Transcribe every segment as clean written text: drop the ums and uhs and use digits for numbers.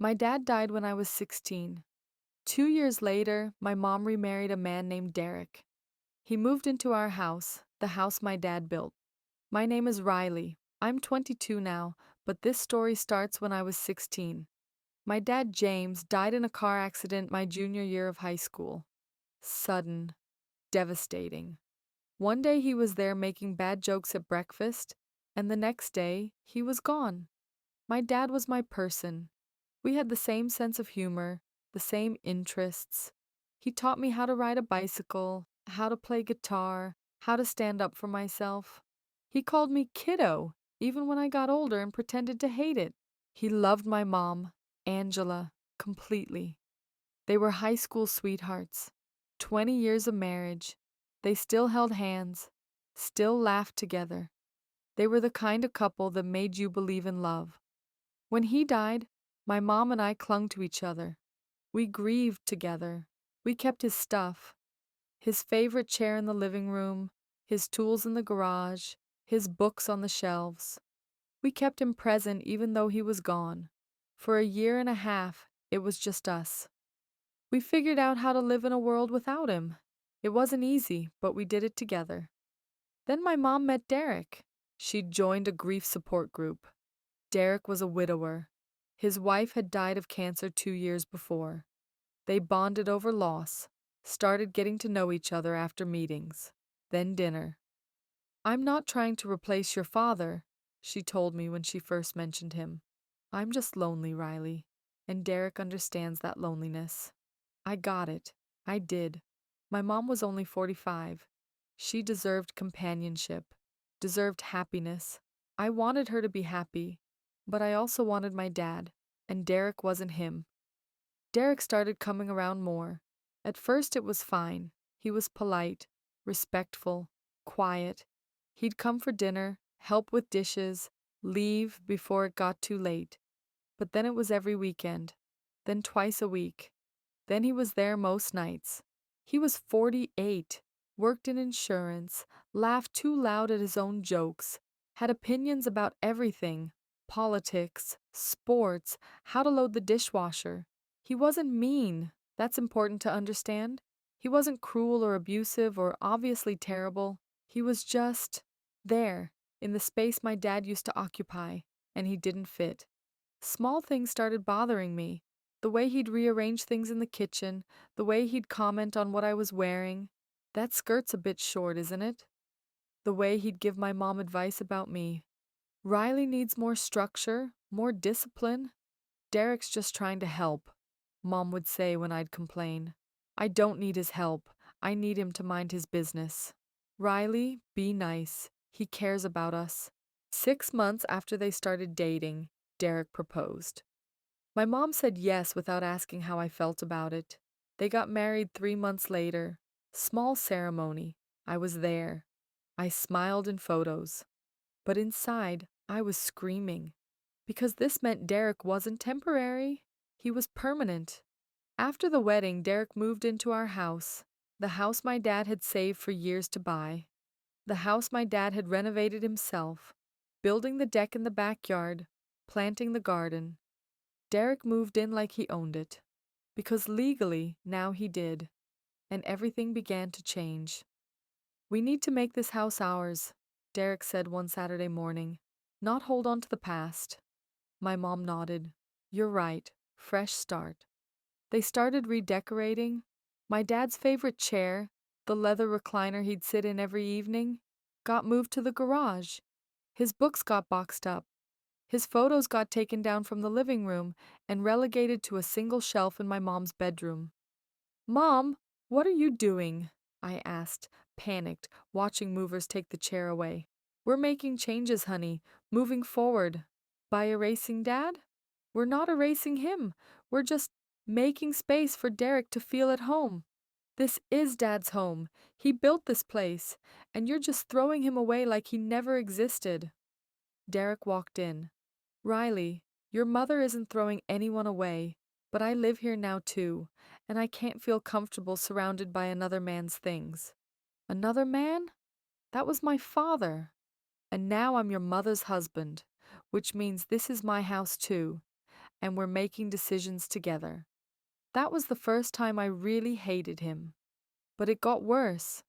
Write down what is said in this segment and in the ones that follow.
My dad died when I was 16. 2 years later, my mom remarried a man named Derek. He moved into our house, the house my dad built. My name is Riley. I'm 22 now, but this story starts when I was 16. My dad, James, died in a car accident my junior year of high school. Sudden, devastating. One day he was there making bad jokes at breakfast, and the next day he was gone. My dad was my person. We had the same sense of humor, the same interests. He taught me how to ride a bicycle, how to play guitar, how to stand up for myself. He called me kiddo, even when I got older and pretended to hate it. He loved my mom, Angela, completely. They were high school sweethearts. 20 years of marriage. They still held hands, still laughed together. They were the kind of couple that made you believe in love. When he died, my mom and I clung to each other. We grieved together. We kept his stuff, his favorite chair in the living room, his tools in the garage, his books on the shelves. We kept him present even though he was gone. For a year and a half, it was just us. We figured out how to live in a world without him. It wasn't easy, but we did it together. Then my mom met Derek. She'd joined a grief support group. Derek was a widower. His wife had died of cancer 2 years before. They bonded over loss, started getting to know each other after meetings, then dinner. I'm not trying to replace your father, she told me when she first mentioned him. I'm just lonely, Riley, and Derek understands that loneliness. I got it. I did. My mom was only 45. She deserved companionship, deserved happiness. I wanted her to be happy, but I also wanted my dad, and Derek wasn't him. Derek started coming around more. At first it was fine. He was polite, respectful, quiet. He'd come for dinner, help with dishes, leave before it got too late. But then it was every weekend, then twice a week. Then he was there most nights. He was 48, worked in insurance, laughed too loud at his own jokes, had opinions about everything: politics, sports, how to load the dishwasher. He wasn't mean. That's important to understand. He wasn't cruel or abusive or obviously terrible. He was just there, in the space my dad used to occupy, and he didn't fit. Small things started bothering me. The way he'd rearrange things in the kitchen, the way he'd comment on what I was wearing. That skirt's a bit short, isn't it? The way he'd give my mom advice about me. Riley needs more structure, more discipline. Derek's just trying to help, Mom would say when I'd complain. I don't need his help. I need him to mind his business. Riley, be nice. He cares about us. 6 months after they started dating, Derek proposed. My mom said yes without asking how I felt about it. They got married 3 months later. Small ceremony. I was there. I smiled in photos. But inside, I was screaming. Because this meant Derek wasn't temporary. He was permanent. After the wedding, Derek moved into our house, the house my dad had saved for years to buy, the house my dad had renovated himself, building the deck in the backyard, planting the garden. Derek moved in like he owned it, because legally now he did, and everything began to change. We need to make this house ours, Derek said one Saturday morning, not hold on to the past. My mom nodded. You're right, fresh start. They started redecorating. My dad's favorite chair, the leather recliner he'd sit in every evening, got moved to the garage. His books got boxed up. His photos got taken down from the living room and relegated to a single shelf in my mom's bedroom. Mom, what are you doing? I asked, panicked, watching movers take the chair away. We're making changes, honey, moving forward. By erasing Dad? We're not erasing him. We're just making space for Derek to feel at home. This is Dad's home. He built this place, and you're just throwing him away like he never existed. Derek walked in. Riley, your mother isn't throwing anyone away, but I live here now too, and I can't feel comfortable surrounded by another man's things. Another man? That was my father. And now I'm your mother's husband, which means this is my house too. and we're making decisions together. That was the first time I really hated him. But it got worse.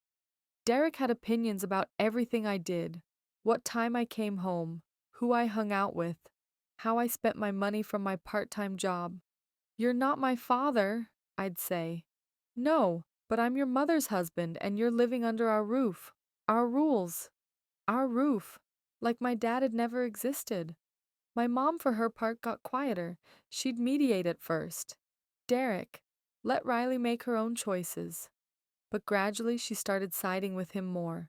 Derek had opinions about everything I did, what time I came home, who I hung out with, how I spent my money from my part-time job. "You're not my father," I'd say. "No, but I'm your mother's husband and you're living under our roof. Our rules. Our roof." Like my dad had never existed. My mom, for her part, got quieter. She'd mediate at first. "Derek, let Riley make her own choices." But gradually she started siding with him more.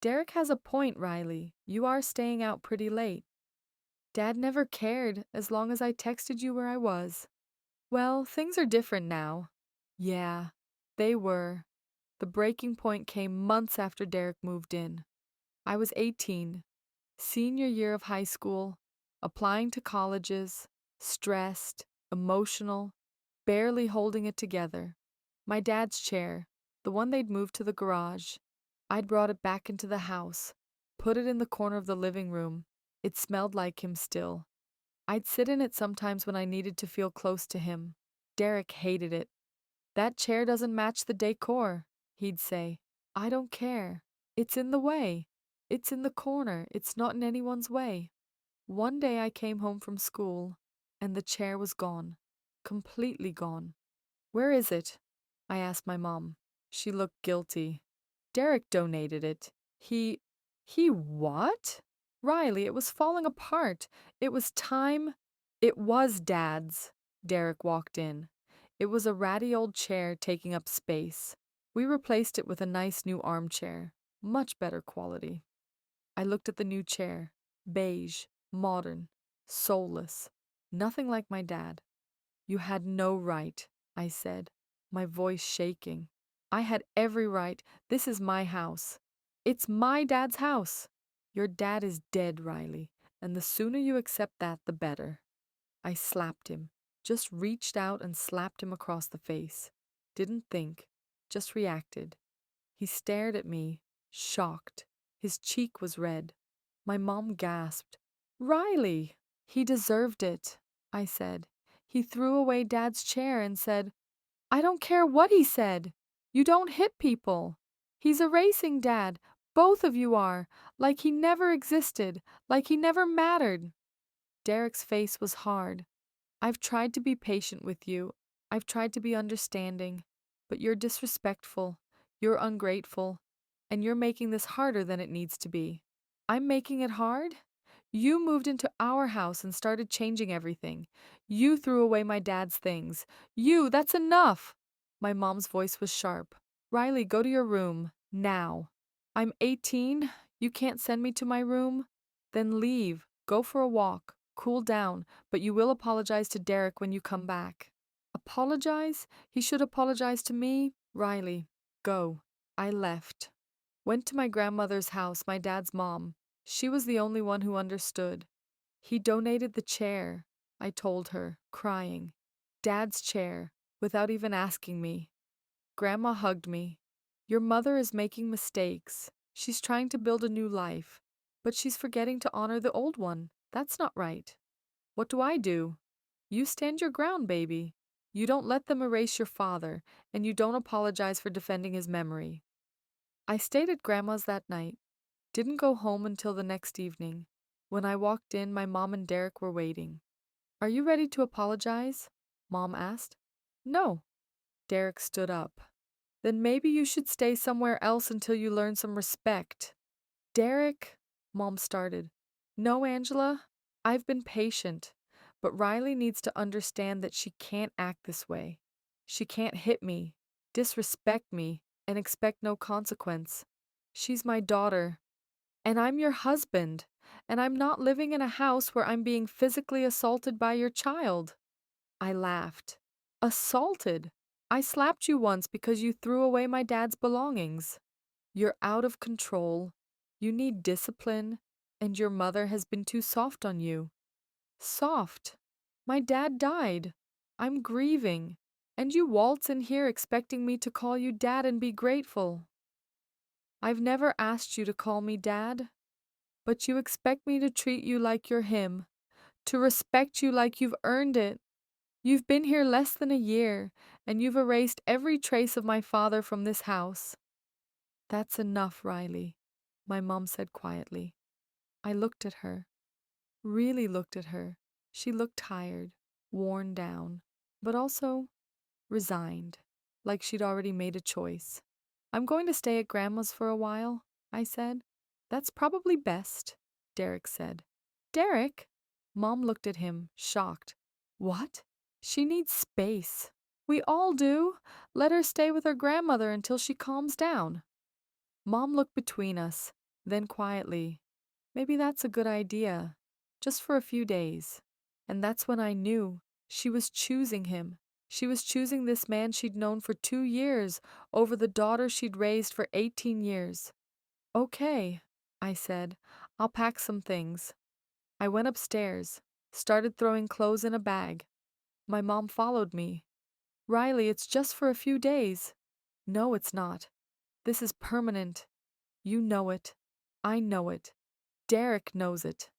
"Derek has a point, Riley. You are staying out pretty late." "Dad never cared as long as I texted you where I was." "Well, things are different now." Yeah, they were. The breaking point came months after Derek moved in. I was 18, senior year of high school, applying to colleges, stressed, emotional, barely holding it together. My dad's chair, the one they'd moved to the garage, I'd brought it back into the house, put it in the corner of the living room. It smelled like him still. I'd sit in it sometimes when I needed to feel close to him. Derek hated it. "That chair doesn't match the decor," he'd say. "I don't care. It's in the way. It's in the corner. It's not in anyone's way." One day I came home from school, and the chair was gone. Completely gone. "Where is it?" I asked my mom. She looked guilty. "Derek donated it. He what?" "Riley, it was falling apart. It was time." "It was Dad's." Derek walked in. It was a ratty old chair taking up space. We replaced it with a nice new armchair. Much better quality. I looked at the new chair. Beige, modern, soulless. Nothing like my dad. "You had no right," I said, my voice shaking. "I had every right. This is my house. It's my dad's house." "Your dad is dead, Riley, and the sooner you accept that, the better." I slapped him, just reached out and slapped him across the face. Didn't think, just reacted. He stared at me, shocked. His cheek was red. My mom gasped. "Riley!" "He deserved it," I said. "He threw away Dad's chair and said—" "I don't care what he said. You don't hit people. He's erasing Dad. Both of you are. Like he never existed. Like he never mattered." Derek's face was hard. "I've tried to be patient with you. I've tried to be understanding. But you're disrespectful. You're ungrateful. And you're making this harder than it needs to be." "I'm making it hard? You moved into our house and started changing everything. You threw away my dad's things. That's enough." My mom's voice was sharp. "Riley, go to your room. Now." "I'm 18. You can't send me to my room?" "Then leave. Go for a walk. Cool down. But you will apologize to Derek when you come back." "Apologize? He should apologize to me?" "Riley, go." I left. Went to my grandmother's house, my dad's mom. She was the only one who understood. "He donated the chair," I told her, crying. "Dad's chair, without even asking me." Grandma hugged me. "Your mother is making mistakes. She's trying to build a new life, but she's forgetting to honor the old one. That's not right." "What do I do?" "You stand your ground, baby. You don't let them erase your father, and you don't apologize for defending his memory." I stayed at Grandma's that night. Didn't go home until the next evening. When I walked in, my mom and Derek were waiting. "Are you ready to apologize?" Mom asked. "No." Derek stood up. "Then maybe you should stay somewhere else until you learn some respect." "Derek," Mom started. "No, Angela, I've been patient, but Riley needs to understand that she can't act this way. She can't hit me, disrespect me, and expect no consequence. She's my daughter. And I'm your husband, and I'm not living in a house where I'm being physically assaulted by your child." I laughed. "Assaulted? I slapped you once because you threw away my dad's belongings. You're out of control. You need discipline, and your mother has been too soft on you." "Soft? My dad died. I'm grieving, and you waltz in here expecting me to call you dad and be grateful." "I've never asked you to call me dad. But you expect me to treat you like you're him, to respect you like you've earned it. You've been here less than a year, and you've erased every trace of my father from this house. That's enough, Riley, my mom said quietly. I looked at her, really looked at her. She looked tired, worn down, but also resigned, like she'd already made a choice. I'm going to stay at Grandma's for a while, I said. That's probably best, Derek said. Derek? Mom looked at him, shocked. What? She needs space. We all do. Let her stay with her grandmother until she calms down. Mom looked between us, then quietly. Maybe that's a good idea, just for a few days. And that's when I knew she was choosing him. She was choosing this man she'd known for 2 years over the daughter she'd raised for 18 years. Okay, I said. I'll pack some things. I went upstairs, started throwing clothes in a bag. My mom followed me. Riley, it's just for a few days. No, it's not. This is permanent. You know it. I know it. Derek knows it.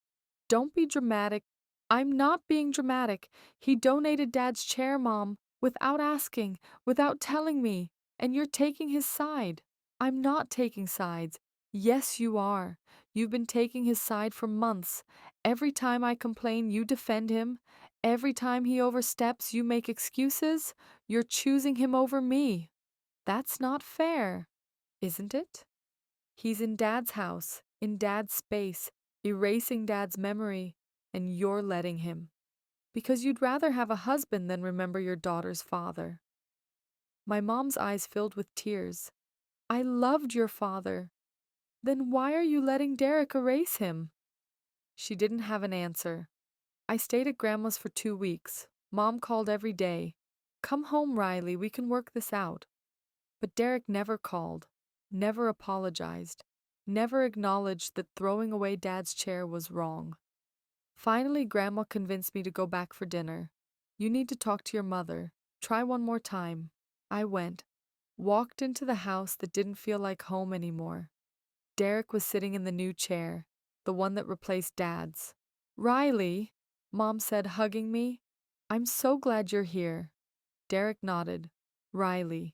Don't be dramatic. I'm not being dramatic. He donated Dad's chair, Mom, without asking, without telling me, and you're taking his side. I'm not taking sides. Yes, you are. You've been taking his side for months. Every time I complain, you defend him. Every time he oversteps, you make excuses. You're choosing him over me. That's not fair, isn't it? He's in Dad's house, in Dad's space, erasing Dad's memory, and you're letting him. Because you'd rather have a husband than remember your daughter's father. My mom's eyes filled with tears. I loved your father. Then why are you letting Derek erase him? She didn't have an answer. I stayed at Grandma's for 2 weeks. Mom called every day. Come home, Riley, we can work this out. But Derek never called, never apologized, never acknowledged that throwing away Dad's chair was wrong. Finally, Grandma convinced me to go back for dinner. You need to talk to your mother. Try one more time. I went, walked into the house that didn't feel like home anymore. Derek was sitting in the new chair, the one that replaced Dad's. Riley, Mom said, hugging me. I'm so glad you're here. Derek nodded. Riley.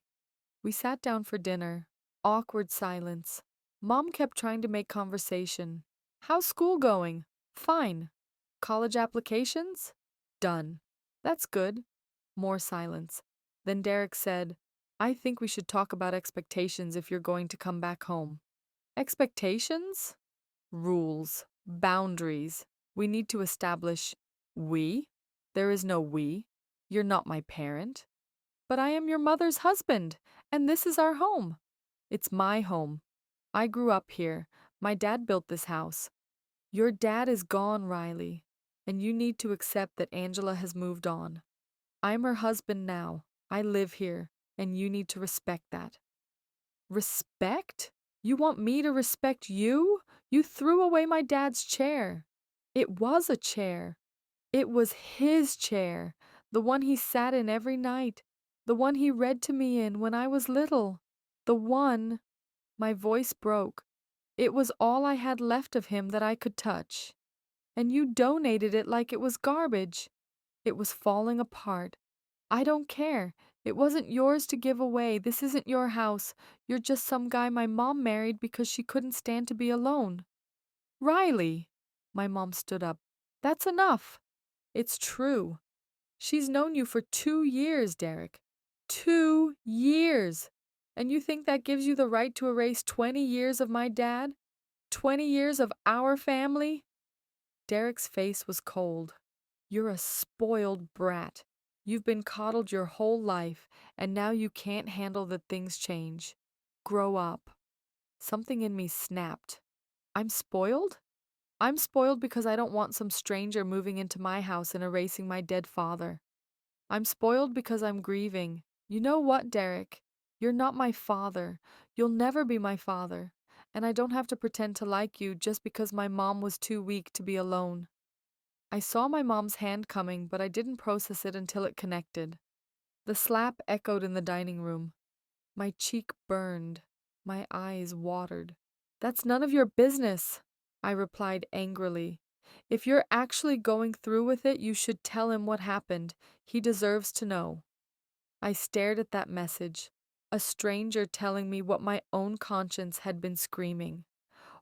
We sat down for dinner. Awkward silence. Mom kept trying to make conversation. How's school going? Fine. College applications? Done. That's good. More silence. Then Derek said, I think we should talk about expectations if you're going to come back home. Expectations? Rules. Boundaries. We need to establish we? There is no we. You're not my parent. But I am your mother's husband, and this is our home. It's my home. I grew up here. My dad built this house. Your dad is gone, Riley, and you need to accept that Angela has moved on. I'm her husband now. I live here, and you need to respect that. Respect? You want me to respect you? You threw away my dad's chair. It was a chair. It was his chair, the one he sat in every night, the one he read to me in when I was little, the one. My voice broke. It was all I had left of him that I could touch. And you donated it like it was garbage. It was falling apart. I don't care. It wasn't yours to give away. This isn't your house. You're just some guy my mom married because she couldn't stand to be alone. Riley! My mom stood up. That's enough. It's true. She's known you for 2 years, Derek. 2 years. And you think that gives you the right to erase 20 years of my dad? 20 years of our family? Derek's face was cold. You're a spoiled brat. You've been coddled your whole life, and now you can't handle that things change. Grow up. Something in me snapped. I'm spoiled? I'm spoiled because I don't want some stranger moving into my house and erasing my dead father. I'm spoiled because I'm grieving. You know what, Derek? You're not my father. You'll never be my father. And I don't have to pretend to like you just because my mom was too weak to be alone. I saw my mom's hand coming, but I didn't process it until it connected. The slap echoed in the dining room. My cheek burned. My eyes watered. That's none of your business, I replied angrily. If you're actually going through with it, you should tell him what happened. He deserves to know. I stared at that message, a stranger telling me what my own conscience had been screaming.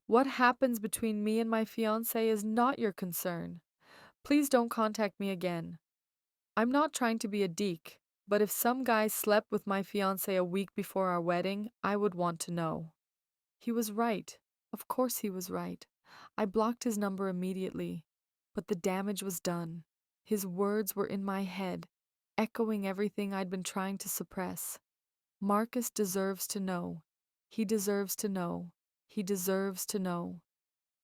What happens between me and my fiancé is not your concern. Please don't contact me again. I'm not trying to be a deek, but if some guy slept with my fiancé a week before our wedding, I would want to know. He was right. Of course he was right. I blocked his number immediately, but the damage was done. His words were in my head, echoing everything I'd been trying to suppress. Marcus deserves to know. He deserves to know. He deserves to know.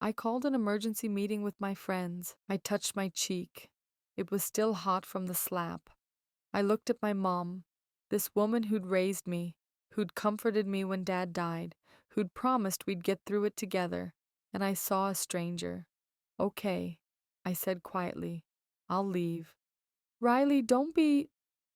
I called an emergency meeting with my friends. I touched my cheek. It was still hot from the slap. I looked at my mom, this woman who'd raised me, who'd comforted me when Dad died, who'd promised we'd get through it together, and I saw a stranger. Okay, I said quietly. I'll leave. Riley, don't be.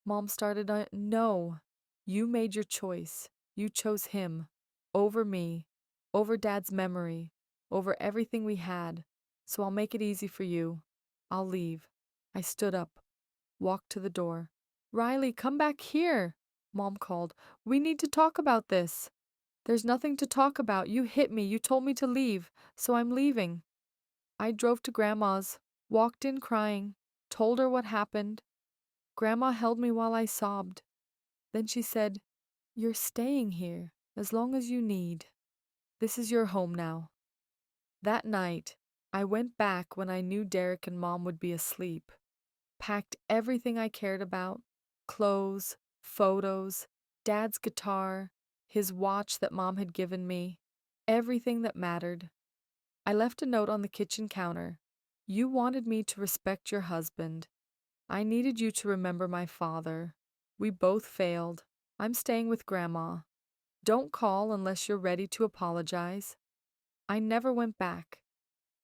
Mom started. No, you made your choice. You chose him. Over me. Over Dad's memory. Over everything we had. So I'll make it easy for you. I'll leave. I stood up, walked to the door. Riley, come back here, Mom called. We need to talk about this. There's nothing to talk about. You hit me. You told me to leave, so I'm leaving. I drove to Grandma's, walked in crying, told her what happened. Grandma held me while I sobbed. Then she said, You're staying here as long as you need. This is your home now. That night, I went back when I knew Derek and Mom would be asleep, packed everything I cared about, clothes, photos, Dad's guitar, his watch that Mom had given me, everything that mattered. I left a note on the kitchen counter. You wanted me to respect your husband. I needed you to remember my father. We both failed. I'm staying with Grandma. Don't call unless you're ready to apologize. I never went back.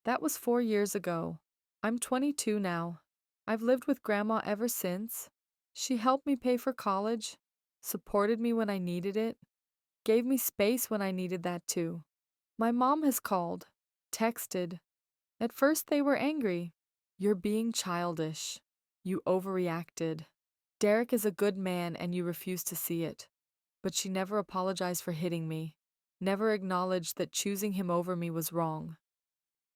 That was 4 years ago. I'm 22 now. I've lived with Grandma ever since. She helped me pay for college, supported me when I needed it, gave me space when I needed that too. My mom has called, texted. At first they were angry. You're being childish. You overreacted. Derek is a good man and you refuse to see it. But she never apologized for hitting me, never acknowledged that choosing him over me was wrong.